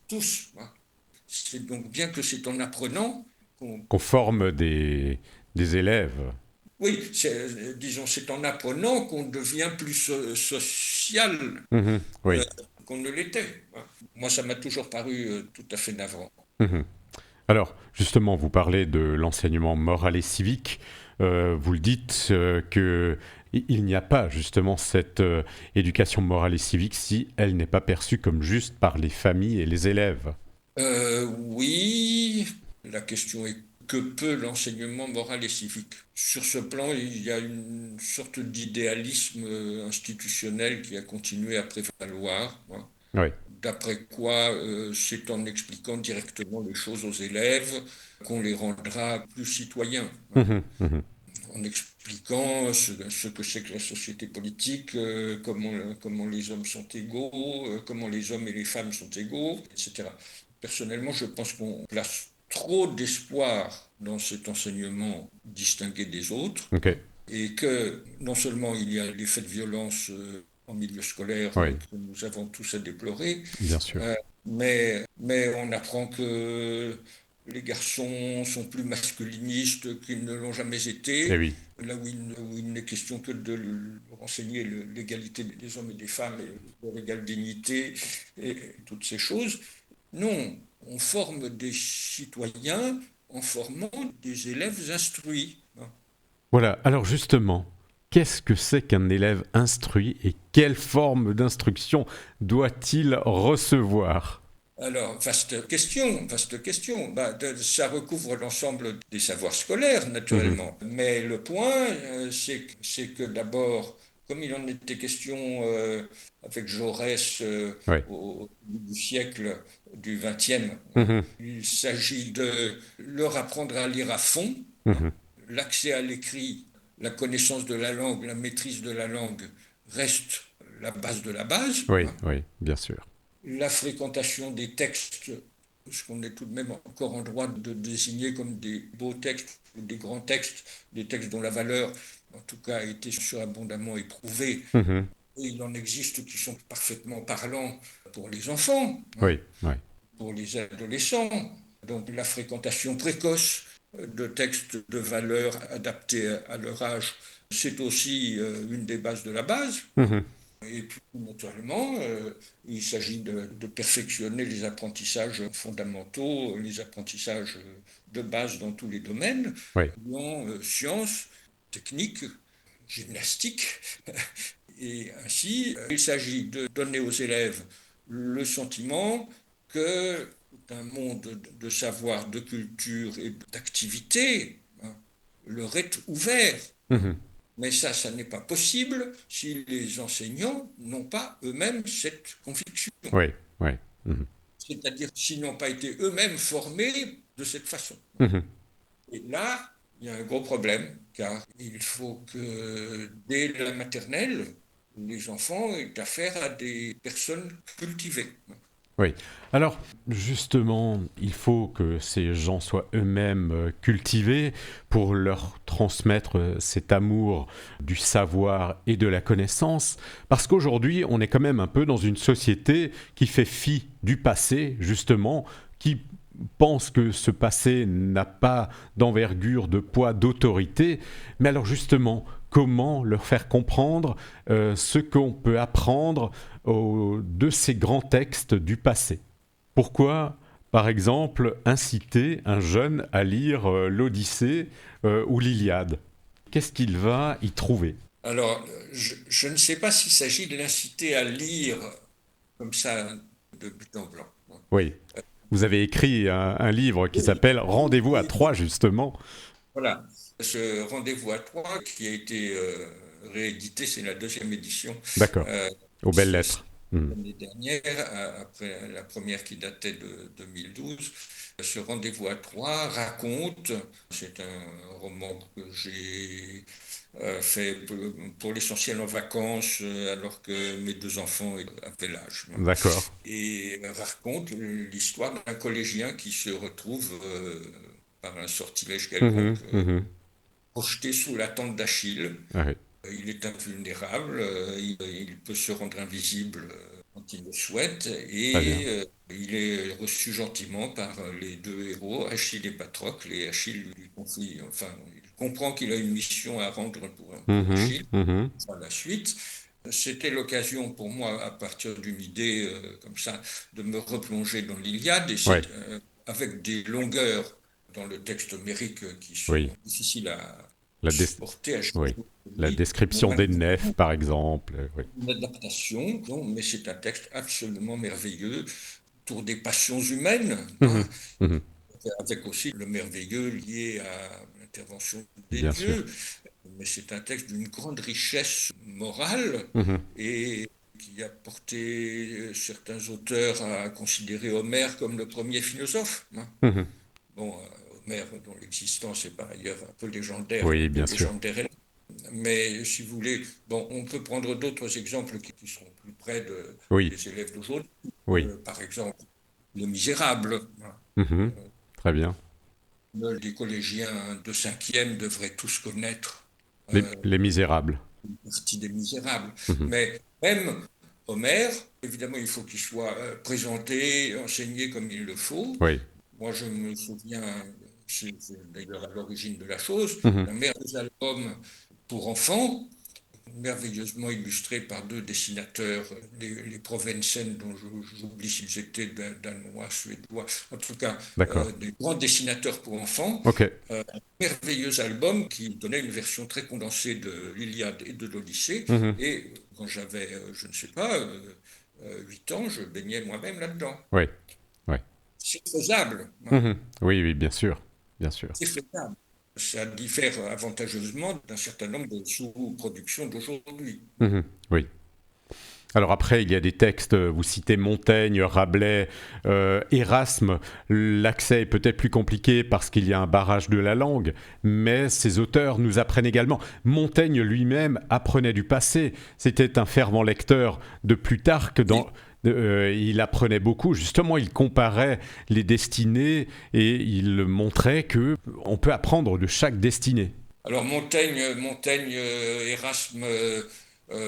Tous. C'est donc bien que c'est en apprenant qu'on... Qu'on forme des élèves. Oui, disons, c'est en apprenant qu'on devient plus social Mhm, euh, oui. qu'on ne l'était. Moi, ça m'a toujours paru tout à fait navrant. Mhm. Alors, justement, vous parlez de l'enseignement moral et civique. Vous le dites que il n'y a pas justement cette éducation morale et civique si elle n'est pas perçue comme juste par les familles et les élèves. Oui, la question est que peut l'enseignement moral et civique? Sur ce plan, il y a une sorte d'idéalisme institutionnel qui a continué à prévaloir, hein. Oui. D'après quoi, c'est en expliquant directement les choses aux élèves qu'on les rendra plus citoyens, hein. Mhm, mhm. En expliquant ce que c'est que la société politique, comment les hommes sont égaux, comment les hommes et les femmes sont égaux, etc. Personnellement, je pense qu'on place trop d'espoir dans cet enseignement distingué des autres, Ok. hein, et que non seulement il y a les faits de violence en milieu scolaire Oui, que nous avons tous à déplorer, bien sûr. euh, mais on apprend que les garçons sont plus masculinistes qu'ils ne l'ont jamais Eh été, oui. là où il n'est question que de renseigner l'égalité des hommes et des femmes et leur égale dignité et toutes ces choses. Non, on forme des citoyens en formant des élèves instruits, hein. Voilà. Alors justement, qu'est-ce que c'est qu'un élève instruit et quelle forme d'instruction doit-il recevoir? Alors, vaste question, vaste question. Ça recouvre l'ensemble des savoirs scolaires, Mhm. naturellement. Mais le point, c'est que d'abord, comme il en était question avec Jaurès Oui. au début du siècle du XXe, Mhm. il s'agit de leur apprendre à lire à fond, hein. Mhm. L'accès à l'écrit, la connaissance de la langue, la maîtrise de la langue reste la base de la base, Oui, hein. oui, bien sûr. La fréquentation des textes, ce qu'on est tout de même encore en droit de désigner comme des beaux textes ou des grands textes, des textes dont la valeur, en tout cas, a été surabondamment éprouvée. Mhm. Et il en existe qui sont parfaitement parlants pour les enfants, hein, Oui, oui. pour les adolescents. Donc la fréquentation précoce de textes de valeur adaptés à leur âge, c'est aussi une des bases de la base, hein. Mhm. Et puis, naturellement, il s'agit de perfectionner les apprentissages fondamentaux, les apprentissages de base dans tous les domaines, Oui. dans sciences, techniques, gymnastique. Et ainsi, il s'agit de donner aux élèves le sentiment que un monde de savoir, de culture et d'activité, hein, leur est ouvert, hein. Mhm. Mais ça n'est pas possible si les enseignants n'ont pas eux-mêmes cette conviction. Oui, oui. Mhm. C'est-à-dire s'ils n'ont pas été eux-mêmes formés de cette façon. Mhm. Et là, il y a un gros problème, car il faut que dès la maternelle, les enfants aient affaire à des personnes cultivées. Oui. Alors, justement, il faut que ces gens soient eux-mêmes cultivés pour leur transmettre cet amour du savoir et de la connaissance, parce qu'aujourd'hui, on est quand même un peu dans une société qui fait fi du passé, justement, qui pense que ce passé n'a pas d'envergure, de poids, d'autorité. Mais alors justement, comment leur faire comprendre ce qu'on peut apprendre de ces grands textes du passé? Pourquoi, par exemple, inciter un jeune à lire l'Odyssée ou l'Iliade? Qu'est-ce qu'il va y trouver? Alors, je ne sais pas s'il s'agit de l'inciter à lire comme ça de but en blanc. Oui. Vous avez écrit un livre qui Oui, s'appelle Rendez-vous à oui, trois, justement. voilà. Ce Rendez-vous à trois qui a été réédité, c'est la deuxième édition D'accord. euh, Aux belles ce- lettres. Mhm. l'année dernière, après la première qui datait de 2012. Ce Rendez-vous à trois raconte, c'est un roman que j'ai fait pour l'essentiel en vacances, alors que mes deux enfants avaient l'âge. D'accord. Et raconte l'histoire d'un collégien qui se retrouve, par un sortilège Mhm, quelconque, mhm. projeté sous la tente d'Achille. Ah oui. Il est invulnérable, il peut se rendre invisible quand il le souhaite, Très et bien. il est reçu gentiment par les deux héros, Achille et Patrocle, et Achille lui confie, enfin, il comprend qu'il a une mission à rendre pour Mhm, Achille. mhm. Par la suite, c'était l'occasion pour moi, à partir d'une idée comme ça, de me replonger dans l'Iliade, et Ouais, c'est avec des longueurs dans le texte homérique qui sont oui. difficiles à La, des- supporter à chaque oui. jour. La Oui, description mon des nefs, par exemple. Oui. une adaptation, non, mais c'est un texte absolument merveilleux autour des passions humaines, hein, Mhm, mhm. avec aussi le merveilleux lié à l'intervention des Bien sûr. dieux. Mais c'est un texte d'une grande richesse morale Mhm, et qui a porté certains auteurs à considérer Homère comme le premier philosophe, hein. mhm. Bon, Homère, dont l'existence est par ailleurs un Oui, peu bien sûr. légendaire. Mais si vous voulez, bon, on peut prendre d'autres exemples qui seront plus près Oui, des élèves d'aujourd'hui. oui. Par exemple, Les Misérables, hein. Mhm. Très bien. Les collégiens de cinquième devraient tous connaître Les Misérables. une partie des Misérables. Mhm. Mais même Homère, évidemment, il faut qu'il soit présenté, enseigné comme il le faut. Oui. Moi, je me souviens, c'est d'ailleurs à l'origine de la chose, Mhm. d'un merveilleux album pour enfants, merveilleusement illustré par deux dessinateurs, les Provensen, dont j'oublie s'ils étaient danois, suédois, en tout cas, D'accord. des grands dessinateurs pour enfants. Ok. Merveilleux album qui donnait une version très condensée de l'Iliade et de l'Odyssée. Mhm. Et quand j'avais, je ne sais pas, 8 ans, je baignais moi-même là-dedans. Oui. Oui. C'est faisable, hein. Mhm. Oui, oui, bien sûr. Bien sûr. C'est faisable. Ça diffère avantageusement d'un certain nombre de sous-productions d'aujourd'hui. Mhm. Oui. Alors après, il y a des textes, vous citez Montaigne, Rabelais, Erasme. L'accès est peut-être plus compliqué parce qu'il y a un barrage de la langue, mais ces auteurs nous apprennent également. Montaigne lui-même apprenait du passé. C'était un fervent lecteur de Plutarque. Oui. Il apprenait beaucoup. Justement, il comparait les destinées et il montrait que on peut apprendre de chaque destinée. Alors Montaigne, Erasme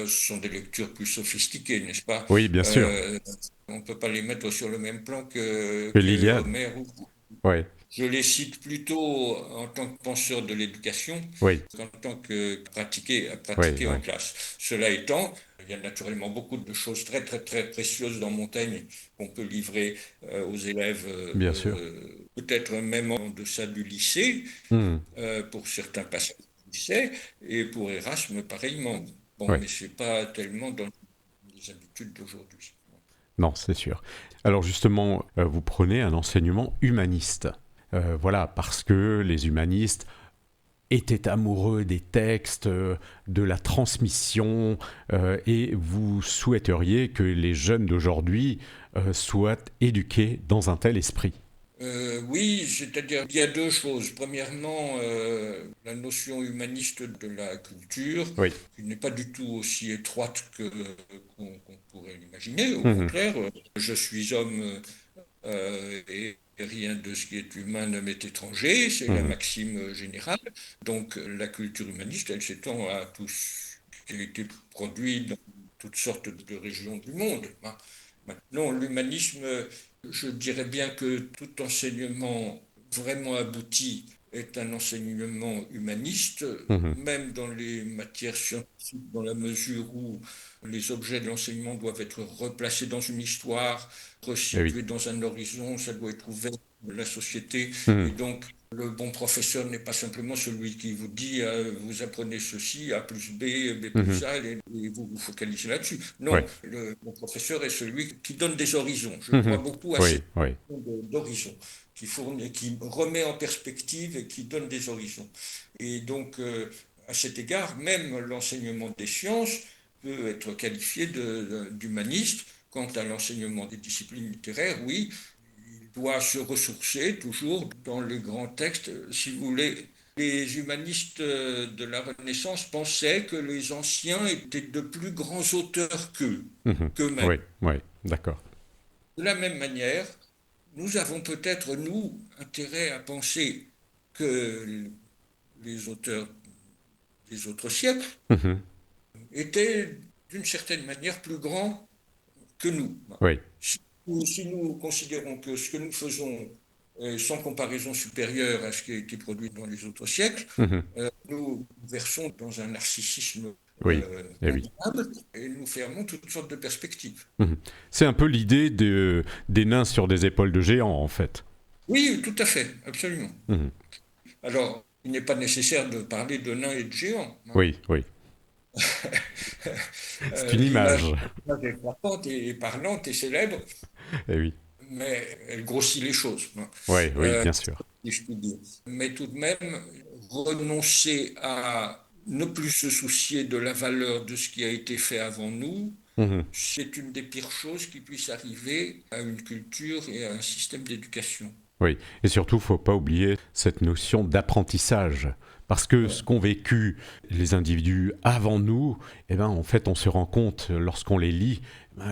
sont des lectures plus sophistiquées, n'est-ce pas? Oui, bien sûr. Euh, on ne peut pas les mettre sur le même plan Que que l'Iliade. Homère. Oui, Je les cite plutôt en tant que penseurs de l'éducation oui, qu'en tant que à oui, pratiquer oui. en classe. Cela étant, il y a naturellement beaucoup de choses très, très, très précieuses dans Montaigne qu'on peut livrer aux élèves, Bien sûr. peut-être même en deçà du lycée, Hmm. pour certains passages du lycée, et pour Erasme, pareillement. Bon, Ouais. mais ce n'est pas tellement dans les habitudes d'aujourd'hui. Non, c'est sûr. Alors justement, vous prenez un enseignement humaniste. Voilà, parce que les humanistes étaient amoureux des textes, de la transmission, et vous souhaiteriez que les jeunes d'aujourd'hui soient éduqués dans un tel esprit. Oui, c'est-à-dire il y a deux choses. Premièrement, la notion humaniste de la culture, Oui. qui n'est pas du tout aussi étroite qu'on pourrait l'imaginer. Au Mhm. contraire, je suis homme et rien de ce qui est humain ne m'est étranger, c'est la Mhm. maxime générale. Donc la culture humaniste, elle s'étend à tout ce qui a été produit dans toutes sortes de régions du monde, hein. Maintenant, l'humanisme, je dirais bien que tout enseignement vraiment abouti est un enseignement humaniste, Mhm. même dans les matières scientifiques, dans la mesure où les objets de l'enseignement doivent être replacés dans une histoire, Eh oui. resitués dans un horizon, ça doit être ouvert de la société. Et Mhm. donc, Le bon professeur n'est pas simplement celui qui vous dit vous apprenez ceci, A plus B, B plus Mhm. A, et vous vous focalisez là-dessus. Oui. Non, le bon professeur est celui qui donne des horizons. Je crois Mhm. beaucoup à Oui, cette oui. notion d'horizon, qui remet en perspective et qui donne des horizons. Et donc, à cet égard, même l'enseignement des sciences peut être qualifié d'humaniste. Quant à l'enseignement des disciplines littéraires, oui, il doit se ressourcer toujours dans les grands textes. Si vous voulez, les humanistes de la Renaissance pensaient que les anciens étaient de plus grands auteurs Mhm. qu'eux-mêmes. Oui, oui, d'accord. De la même manière, nous avons peut-être, nous, intérêt à penser que les auteurs des autres siècles Mhm. étaient d'une certaine manière plus grands que nous. Oui. Si nous considérons que ce que nous faisons est sans comparaison supérieur à ce qui a été produit dans les autres siècles, Mhm. nous versons dans un narcissisme Oui, eh oui. indéniable et nous fermons toutes sortes de perspectives. Mhm. C'est un peu l'idée des nains sur des épaules de géants, en fait. Oui, tout à fait, absolument. Mhm. Alors, il n'est pas nécessaire de parler de nains et de géants, hein. Oui, oui. C'est une image. L'image est frappante et parlante et célèbre, Eh oui. mais elle grossit les choses, hein. Oui, oui, Euh, bien sûr. Si je puis dire. Mais tout de même, renoncer à ne plus se soucier de la valeur de ce qui a été fait avant nous, Mhm. c'est une des pires choses qui puisse arriver à une culture et à un système d'éducation. Oui, et surtout, faut pas oublier cette notion d'apprentissage. Parce que ce Voilà. qu'ont vécu les individus avant nous, eh ben, en fait, on se rend compte, lorsqu'on les lit,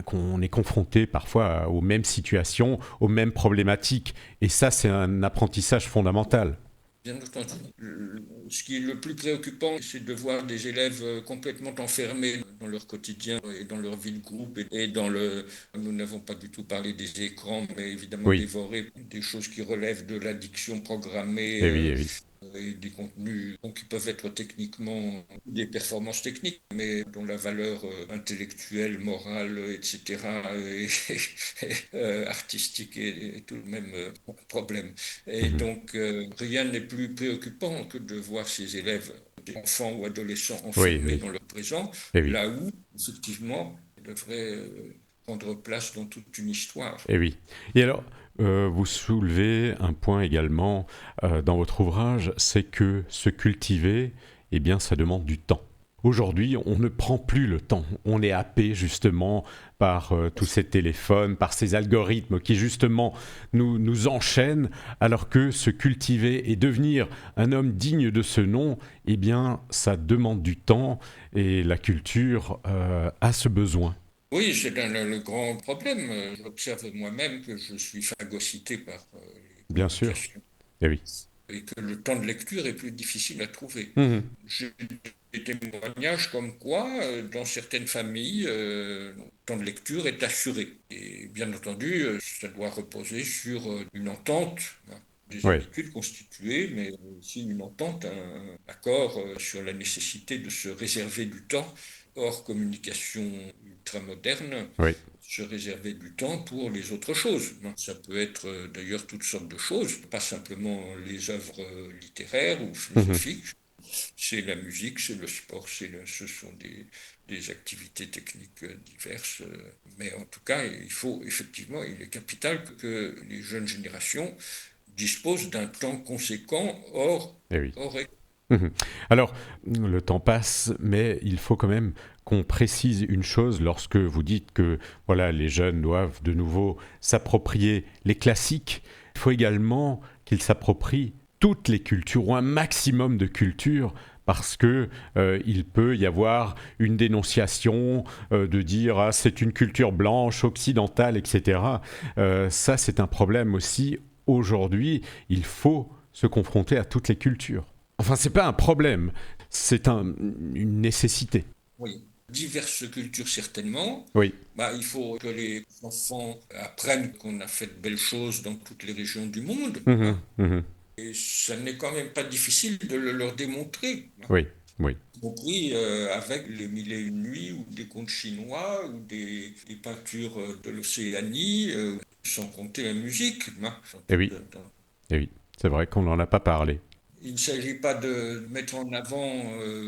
qu'on est confronté parfois aux mêmes situations, aux mêmes problématiques. Et ça, c'est un apprentissage fondamental. Bien entendu. Ce qui est le plus préoccupant, c'est de voir des élèves complètement enfermés dans leur quotidien et dans leur vie de groupe et dans le... Nous n'avons pas du tout parlé des écrans, mais évidemment Oui, dévorer des choses qui relèvent de l'addiction programmée, eh oui, eh oui. et des contenus donc, qui peuvent être techniquement des performances techniques, mais dont la valeur intellectuelle, morale, etc., artistique est tout de même un problème. Et Mhm. donc, rien n'est plus préoccupant que de voir ces élèves, des enfants ou adolescents Oui, enfermés oui, dans leur présent, eh oui, là où, effectivement, ils devraient prendre place dans toute une histoire. eh oui. Et alors, vous soulevez un point également dans votre ouvrage, c'est que se cultiver, eh bien, ça demande du temps. Aujourd'hui, on ne prend plus le temps. On est happé justement par tous ces téléphones, par ces algorithmes qui justement nous enchaînent, alors que se cultiver et devenir un homme digne de ce nom, eh bien, ça demande du temps et la culture a ce besoin. Oui, c'est le grand problème. J'observe moi-même que je suis phagocyté par les Bien sûr. communications Eh oui. et que le temps de lecture est plus difficile à trouver. Mhm. J'ai des témoignages comme quoi, dans certaines familles, le temps de lecture est assuré. Et bien entendu, ça doit reposer sur une entente, hein, des Ouais. habitudes constituées, mais aussi une entente, un accord sur la nécessité de se réserver du temps hors communication ultramoderne, Oui. se réserver du temps pour les autres choses. Ça peut être d'ailleurs toutes sortes de choses, pas simplement les œuvres littéraires ou Mhm. philosophiques. C'est la musique, c'est le sport, ce sont des activités techniques diverses. Mais en tout cas, il faut effectivement, il est capital que les jeunes générations disposent d'un temps conséquent Eh oui. hors Mhm. Alors, le temps passe, mais il faut quand même qu'on précise une chose lorsque vous dites que voilà, les jeunes doivent de nouveau s'approprier les classiques. Il faut également qu'ils s'approprient toutes les cultures ou un maximum de cultures parce que il peut y avoir une dénonciation de dire ah, c'est une culture blanche occidentale, etc. Ça, c'est un problème aussi. Aujourd'hui, il faut se confronter à toutes les cultures. Enfin, c'est pas un problème, c'est une nécessité. oui, diverses cultures certainement. Oui. Bah, il faut que les enfants apprennent qu'on a fait de belles choses dans toutes les régions du monde, hein. Mhm, mhm. Et ça n'est quand même pas difficile de le leur démontrer, hein. Oui, oui, Y compris avec les Mille et une nuits ou des contes chinois ou des peintures de l'Océanie, sans compter la musique, hein. et oui, et oui. C'est vrai qu'on n'en a pas parlé. Il ne s'agit pas de mettre en avant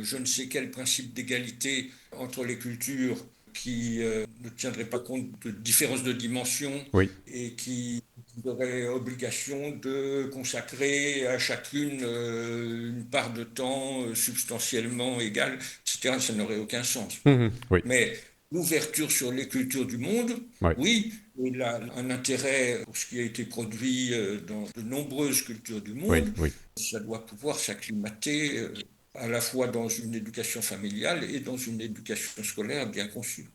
je ne sais quel principe d'égalité entre les cultures qui ne tiendrait pas compte de différences de dimension Oui. et qui aurait obligation de consacrer à chacune une part de temps substantiellement égale, etc. Ça n'aurait aucun sens. Oui. Mais l'ouverture sur les cultures du monde, Oui. oui, il a un intérêt pour ce qui a été produit dans de nombreuses cultures du Oui. monde. Oui. Ça doit pouvoir s'acclimater à la fois dans une éducation familiale et dans une éducation scolaire bien conçue.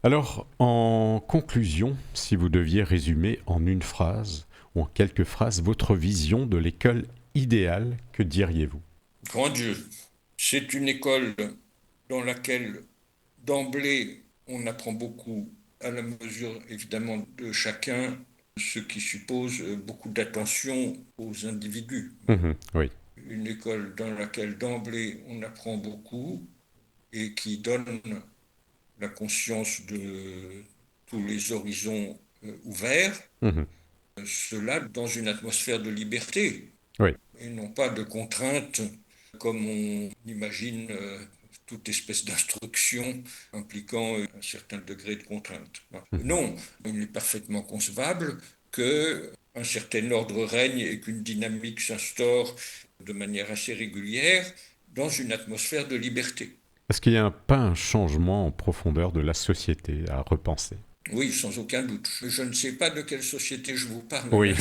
Alors, en conclusion, si vous deviez résumer en une phrase ou en quelques phrases votre vision de l'école idéale, que diriez-vous ? Grand Dieu, c'est une école dans laquelle d'emblée on apprend beaucoup à la mesure évidemment de chacun, ce qui suppose beaucoup d'attention aux individus. Oui. Une école dans laquelle d'emblée on apprend beaucoup et qui donne la conscience de tous les horizons ouverts, cela dans une atmosphère de liberté Oui. et non pas de contraintes comme on imagine toute espèce d'instruction impliquant un certain degré de contrainte. Non, il est parfaitement concevable qu'un certain ordre règne et qu'une dynamique s'instaure de manière assez régulière dans une atmosphère de liberté. Est-ce qu'il n'y a pas un changement en profondeur de la société à repenser ? Oui, sans aucun doute. Je ne sais pas de quelle société je vous parle. Oui.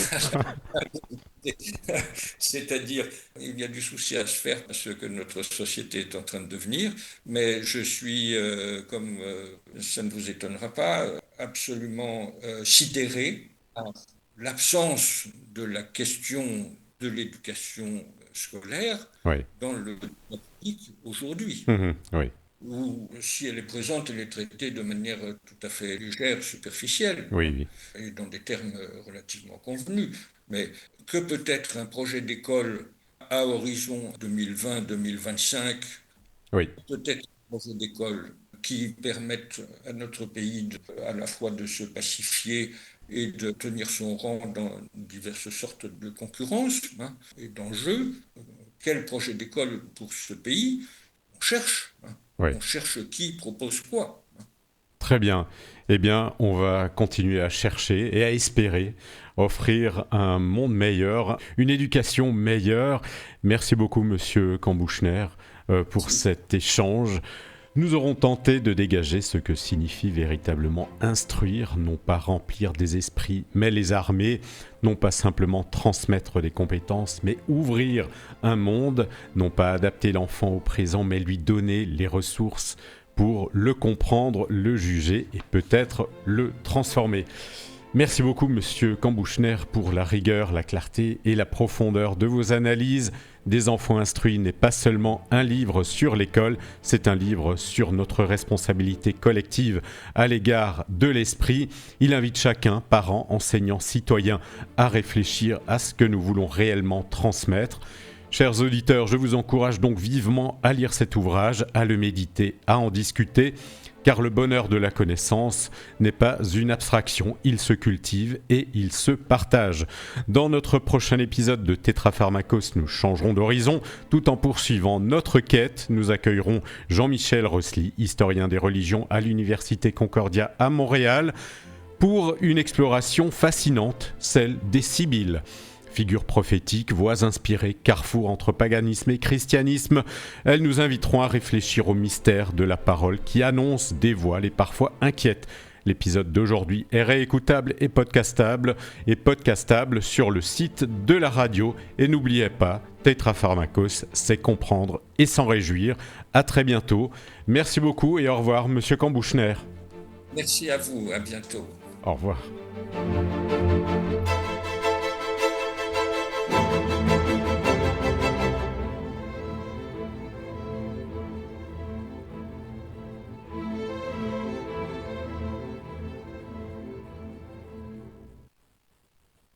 C'est-à-dire, il y a du souci à se faire parce que notre société est en train de devenir, mais je suis, comme ça ne vous étonnera pas, absolument sidéré par l'absence de la question de l'éducation scolaire Oui. dans le politique aujourd'hui. Oui. Ou si elle est présente, elle est traitée de manière tout à fait légère, superficielle, Oui. et dans des termes relativement convenus. Mais que peut être un projet d'école à horizon 2020-2025, Oui. peut-être un projet d'école qui permette à notre pays à la fois de se pacifier et de tenir son rang dans diverses sortes de concurrences et d'enjeux. Quel projet d'école pour ce pays on cherche? Oui. On cherche qui propose quoi? Très bien. Eh bien, on va continuer à chercher et à espérer offrir un monde meilleur, une éducation meilleure. Merci beaucoup, Monsieur Cambouchner, pour cet échange. Nous aurons tenté de dégager ce que signifie véritablement instruire, non pas remplir des esprits, mais les armer, non pas simplement transmettre des compétences, mais ouvrir un monde, non pas adapter l'enfant au présent, mais lui donner les ressources pour le comprendre, le juger et peut-être le transformer. Merci beaucoup, Monsieur Cambouchner, pour la rigueur, la clarté et la profondeur de vos analyses. Des enfants instruits n'est pas seulement un livre sur l'école, c'est un livre sur notre responsabilité collective à l'égard de l'esprit. Il invite chacun, parents, enseignants, citoyens, à réfléchir à ce que nous voulons réellement transmettre. Chers auditeurs, je vous encourage donc vivement à lire cet ouvrage, à le méditer, à en discuter. Car le bonheur de la connaissance n'est pas une abstraction, il se cultive et il se partage. Dans notre prochain épisode de Tétrapharmakos, nous changerons d'horizon. Tout en poursuivant notre quête, nous accueillerons Jean-Michel Rosely, historien des religions à l'Université Concordia à Montréal, pour une exploration fascinante, celle des Sibylles. Figures prophétiques, voix inspirées, carrefour entre paganisme et christianisme, elles nous inviteront à réfléchir au mystère de la parole qui annonce, dévoile et parfois inquiète. L'épisode d'aujourd'hui est réécoutable et podcastable sur le site de la radio. Et n'oubliez pas, Tétrapharmakos, c'est comprendre et s'en réjouir. À très bientôt. Merci beaucoup et au revoir, Monsieur Cambouchner. Merci à vous, à bientôt. Au revoir.